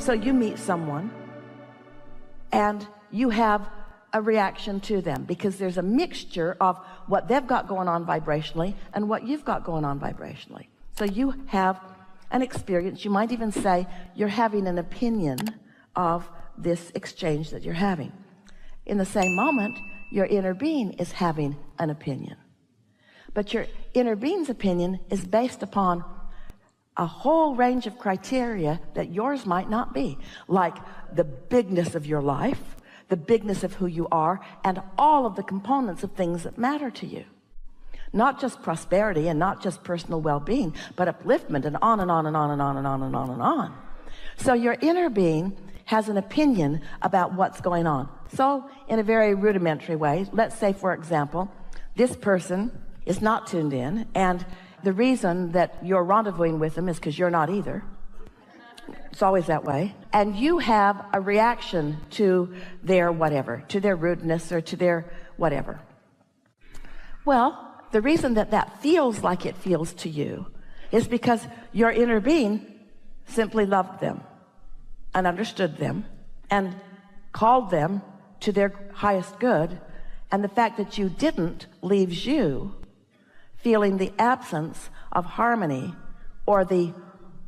So you meet someone and you have a reaction to them because there's a mixture of what they've got going on vibrationally and what you've got going on vibrationally. So you have an experience. You might even say you're having an opinion of this exchange that you're having. In the same moment, your inner being is having an opinion. But your inner being's opinion is based upon a whole range of criteria that yours might not be, like the bigness of your life, the bigness of who you are, and all of the components of things that matter to you. Not just prosperity and not just personal well-being, but upliftment, and on and on and on and on and on and on and on. So your inner being has an opinion about what's going on. So in a very rudimentary way, let's say, for example, this person is not tuned in, and the reason that you're rendezvousing with them is because you're not either. It's always that way. And you have a reaction to their whatever, to their rudeness or to their whatever. Well, the reason that that feels like it feels to you is because your inner being simply loved them and understood them and called them to their highest good. And the fact that you didn't leaves you feeling the absence of harmony or the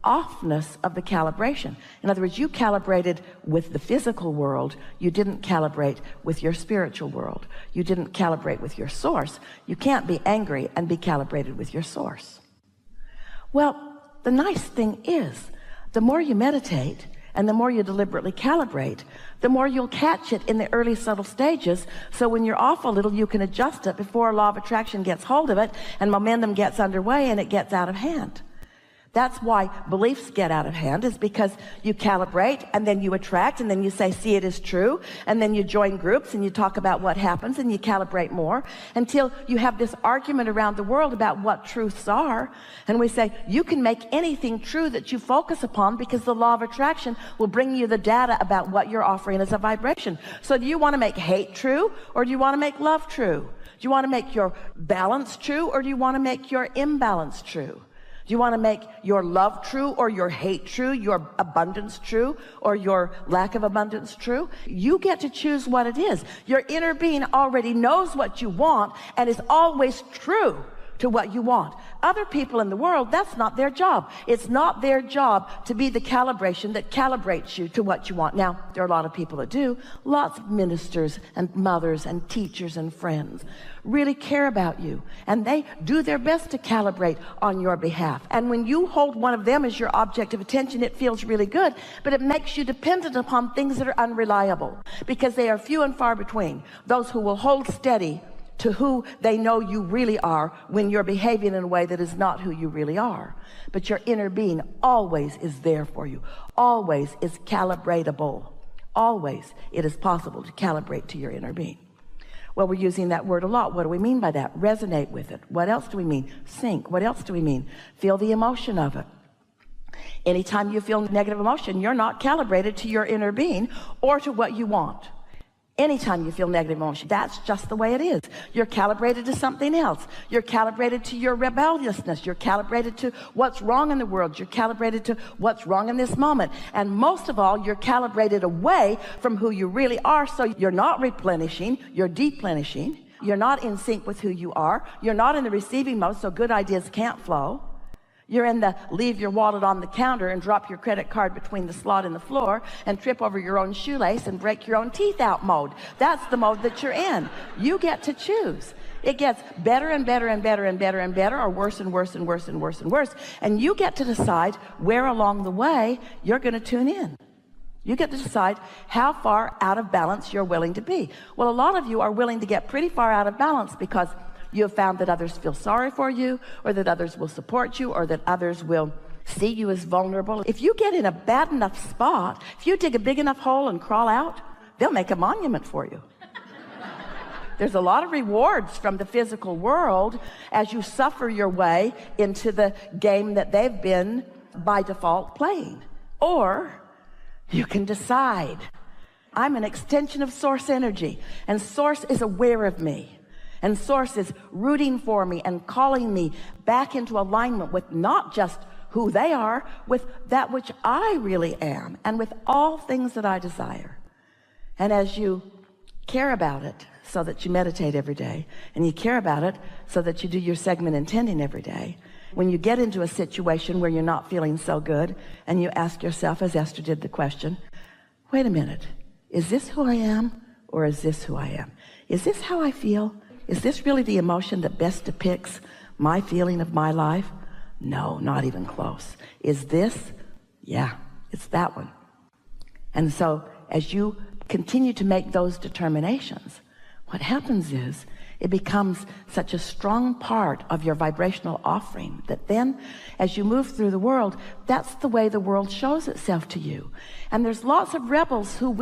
offness of the calibration. In other words, you calibrated with the physical world. You didn't calibrate with your spiritual world. You didn't calibrate with your source. You can't be angry and be calibrated with your source. Well, the nice thing is, the more you meditate and the more you deliberately calibrate, the more you'll catch it in the early subtle stages. So when you're off a little, you can adjust it before law of attraction gets hold of it and momentum gets underway and it gets out of hand. That's why beliefs get out of hand, is because you calibrate and then you attract and then you say, see, it is true. And then you join groups and you talk about what happens and you calibrate more until you have this argument around the world about what truths are. And we say, you can make anything true that you focus upon because the law of attraction will bring you the data about what you're offering as a vibration. So do you want to make hate true, or do you want to make love true? Do you want to make your balance true, or do you want to make your imbalance true? Do you want to make your love true or your hate true, your abundance true or your lack of abundance true? You get to choose what it is. Your inner being already knows what you want and is always true to what you want. Other people in the world, that's not their job. It's not their job to be the calibration that calibrates you to what you want. Now, there are a lot of people that do. Lots of ministers and mothers and teachers and friends really care about you, and they do their best to calibrate on your behalf. And when you hold one of them as your object of attention, it feels really good, but it makes you dependent upon things that are unreliable, because they are few and far between, those who will hold steady to who they know you really are when you're behaving in a way that is not who you really are. But your inner being always is there for you, always is calibratable. Always it is possible to calibrate to your inner being. Well, we're using that word a lot. What do we mean by that? Resonate with it. What else do we mean? Sync. What else do we mean? Feel the emotion of it. Anytime you feel negative emotion, you're not calibrated to your inner being or to what you want. Anytime you feel negative emotion, that's just the way it is. You're calibrated to something else. You're calibrated to your rebelliousness. You're calibrated to what's wrong in the world. You're calibrated to what's wrong in this moment. And most of all, you're calibrated away from who you really are. So you're not replenishing, you're deplenishing. You're not in sync with who you are. You're not in the receiving mode, so good ideas can't flow. You're in the leave your wallet on the counter and drop your credit card between the slot and the floor and trip over your own shoelace and break your own teeth out mode. That's the mode that you're in. You get to choose. It gets better and better and better and better and better, or worse and worse and worse and worse and worse. And you get to decide where along the way you're going to tune in. You get to decide how far out of balance you're willing to be. Well, a lot of you are willing to get pretty far out of balance because you have found that others feel sorry for you, or that others will support you, or that others will see you as vulnerable. If you get in a bad enough spot, if you dig a big enough hole and crawl out, they'll make a monument for you. There's a lot of rewards from the physical world as you suffer your way into the game that they've been by default playing. Or you can decide, I'm an extension of source energy, and source is aware of me. And source is rooting for me and calling me back into alignment with not just who they are with that which I really am, and with all things that I desire. And as you care about it, so that you meditate every day, and you care about it so that you do your segment intending every day, when you get into a situation where you're not feeling so good, and you ask yourself, as Esther did, the question, wait a minute, is this who I am, or is this who I am? Is this how I feel? Is this really the emotion that best depicts my feeling of my life? No, not even close. Is this? Yeah, it's that one. And so as you continue to make those determinations, what happens is it becomes such a strong part of your vibrational offering that then as you move through the world, that's the way the world shows itself to you. And there's lots of rebels who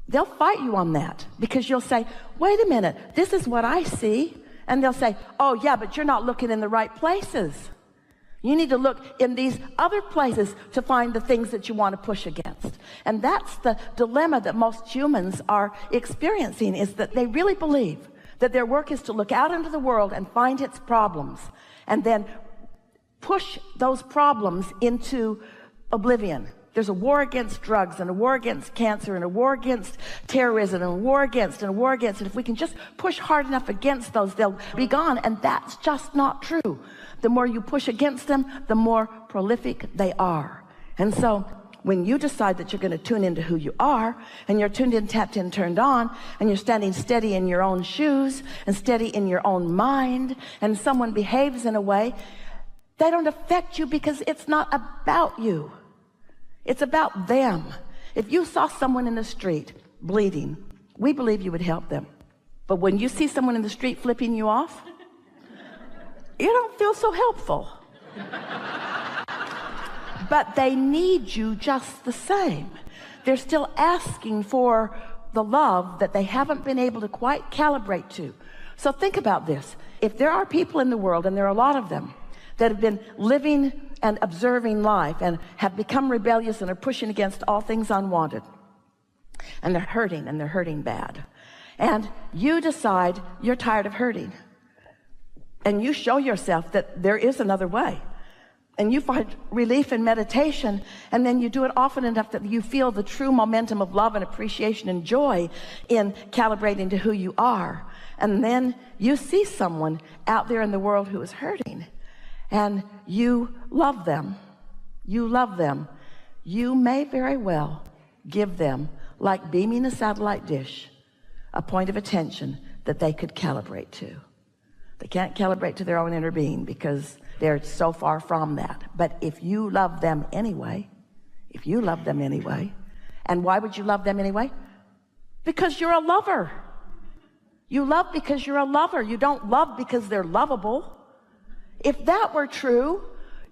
they'll fight you on that, because you'll say, wait a minute, this is what I see. And they'll say, oh yeah, but you're not looking in the right places. You need to look in these other places to find the things that you want to push against. And that's the dilemma that most humans are experiencing, is that they really believe that their work is to look out into the world and find its problems and then push those problems into oblivion. There's a war against drugs and a war against cancer and a war against terrorism and a war against and a war against. And if we can just push hard enough against those, they'll be gone. And that's just not true. The more you push against them, the more prolific they are. And so when you decide that you're going to tune into who you are, and you're tuned in, tapped in, turned on, and you're standing steady in your own shoes and steady in your own mind, and someone behaves in a way, they don't affect you because it's not about you. It's about them. If you saw someone in the street bleeding, we believe you would help them. But when you see someone in the street flipping you off, you don't feel so helpful. But they need you just the same. They're still asking for the love that they haven't been able to quite calibrate to. So think about this. If there are people in the world, and there are a lot of them, that have been living and observing life and have become rebellious and are pushing against all things unwanted, and they're hurting bad, and you decide you're tired of hurting, and you show yourself that there is another way, and you find relief in meditation, and then you do it often enough that you feel the true momentum of love and appreciation and joy in calibrating to who you are, and then you see someone out there in the world who is hurting, and you love them. You may very well give them, like beaming a satellite dish, a point of attention that they could calibrate to. They can't calibrate to their own inner being because they're so far from that. But if you love them anyway, and why would you love them anyway? Because you're a lover. You love because you're a lover. You don't love because they're lovable. If that were true,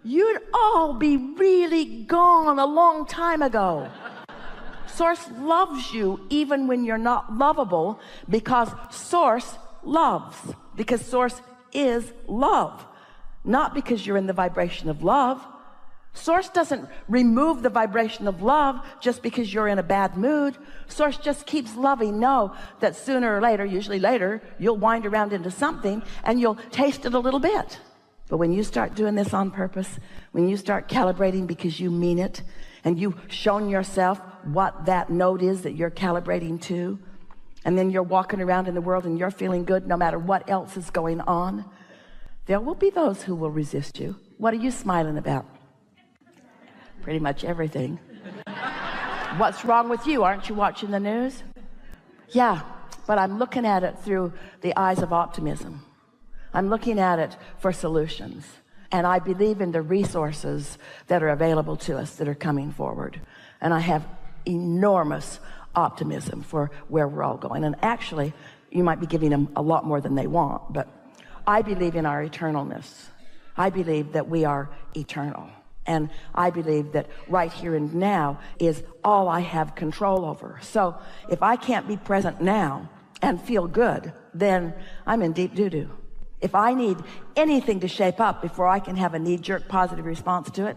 you'd all be really gone a long time ago. Source loves you even when you're not lovable, because Source loves, because Source is love, not because you're in the vibration of love. Source doesn't remove the vibration of love just because you're in a bad mood. Source just keeps loving. Know that sooner or later, usually later, you'll wind around into something and you'll taste it a little bit. But when you start doing this on purpose, when you start calibrating because you mean it, and you've shown yourself what that note is that you're calibrating to, and then you're walking around in the world and you're feeling good no matter what else is going on, there will be those who will resist you. What are you smiling about? Pretty much everything. What's wrong with you? Aren't you watching the news? Yeah, but I'm looking at it through the eyes of optimism. I'm looking at it for solutions. And I believe in the resources that are available to us that are coming forward. And I have enormous optimism for where we're all going. And actually, you might be giving them a lot more than they want, but I believe in our eternalness. I believe that we are eternal. And I believe that right here and now is all I have control over. So if I can't be present now and feel good, then I'm in deep doo-doo. If I need anything to shape up before I can have a knee-jerk positive response to it,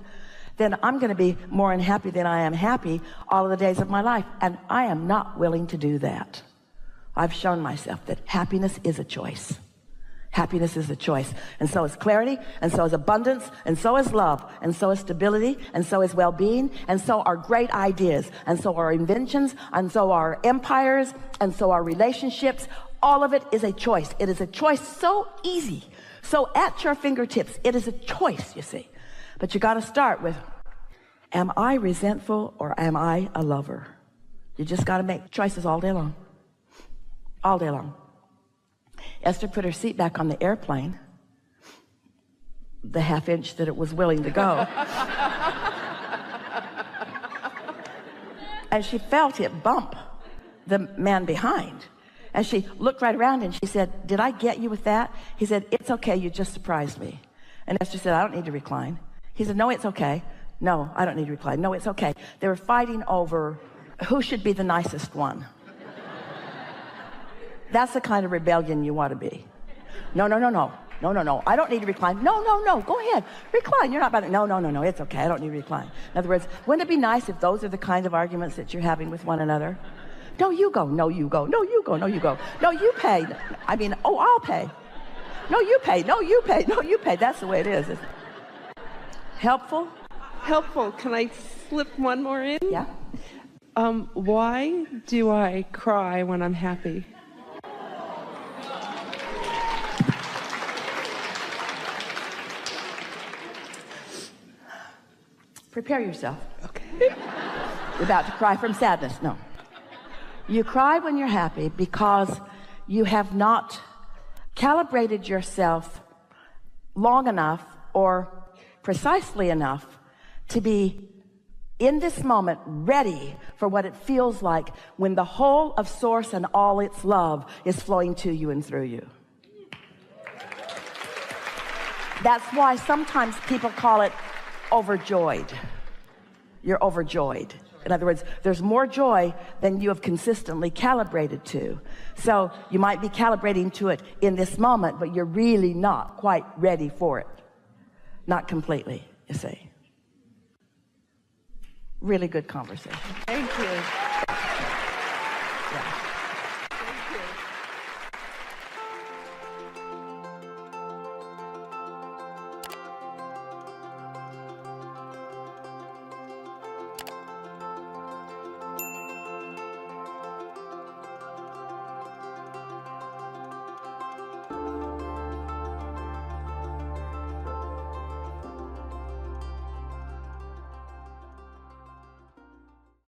then I'm going to be more unhappy than I am happy all of the days of my life. And I am not willing to do that. I've shown myself that happiness is a choice. Happiness is a choice, and so is clarity, and so is abundance, and so is love, and so is stability, and so is well-being, and so are great ideas, and so are inventions, and so are empires, and so are relationships. All of it is a choice. It is a choice so easy, so at your fingertips. It is a choice, you see. But you got to start with, am I resentful or am I a lover? You just got to make choices all day long. All day long. Esther put her seat back on the airplane, the half inch that it was willing to go. And she felt it bump the man behind. And she looked right around and she said, did I get you with that? He said, it's okay, you just surprised me. And Esther said, I don't need to recline. He said, no, it's okay. No, I don't need to recline. No, it's okay. They were fighting over who should be the nicest one. That's the kind of rebellion you want to be. No. I don't need to recline. No. Go ahead. Recline. You're not about it. No. It's okay. I don't need to recline. In other words, wouldn't it be nice if those are the kind of arguments that you're having with one another? No, you go. No, you go. No, you go. No, you go. No, you pay. I mean, oh, I'll pay. No, you pay. No, you pay. No, you pay. That's the way it is. Helpful? Helpful. Can I slip one more in? Yeah. Why do I cry when I'm happy? Prepare yourself. Okay. You're about to cry from sadness. No. You cry when you're happy because you have not calibrated yourself long enough or precisely enough to be in this moment ready for what it feels like when the whole of Source and all its love is flowing to you and through you. That's why sometimes people call it overjoyed. You're overjoyed. In other words, there's more joy than you have consistently calibrated to. So you might be calibrating to it in this moment, but you're really not quite ready for it. Not completely, you see. Really good conversation. Thank you.